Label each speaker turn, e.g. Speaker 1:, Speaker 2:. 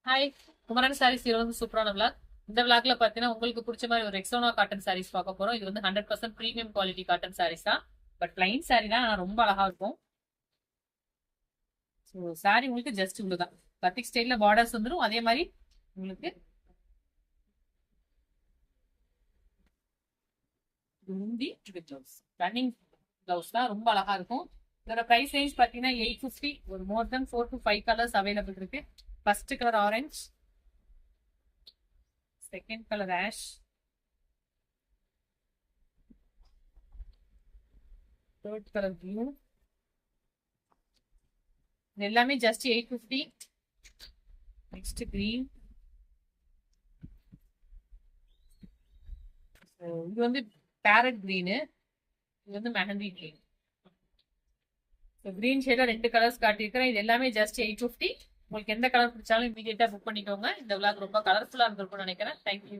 Speaker 1: Hi, Kumaran saris வந்து சூப்பரான vlog. இந்த விளாக்ல பாத்தீங்கன்னா உங்களுக்கு பிடிச்ச மாதிரி ஒரு எக்ஸோனா காட்டன் சாரீஸ் பார்க்க போறோம். இது வந்து 100% பிரீமியம் குவாலிட்டி காட்டன் சாரீஸ் தான். பட் பிளைன் சாரீ தான், ரொம்ப அழகா இருக்கும். ஸோ சாரீ உங்களுக்கு ஜஸ்ட் இவ்வளவுதான். பத்திக் ஸ்டைல்ல பார்டர்ஸ் வந்துடும். அதே மாதிரி உங்களுக்கு ரன்னிங் பிளவுஸ் தான், ரொம்ப அழகா இருக்கும். இதோட பிரைஸ் ரேஞ்ச் பாத்தீங்கன்னா 850. ஒரு மோர் தென் 4 to 5 கலர்ஸ் அவைலபிள் இருக்கு. First colour orange, second colour ash, third colour blue. இது எல்லாமே ஜஸ்ட் 850. Next green. இது வந்து பேரட் கிரீனு, இது வந்து மெஹந்தி கிரீன். கிரீன் ஷேட்ல 2 கலர்ஸ் காட்டியிருக்கிறேன். இது எல்லாமே ஜஸ்ட் 850. உங்களுக்கு எந்த கலர் பிடிச்சாலும் இமீடியட்டா புக் பண்ணிக்கோங்க. இந்த விளாக் ரொம்ப கலர்ஃபுல்லா இருந்திருக்கும்னு நினைக்கிறேன். தேங்க்யூ.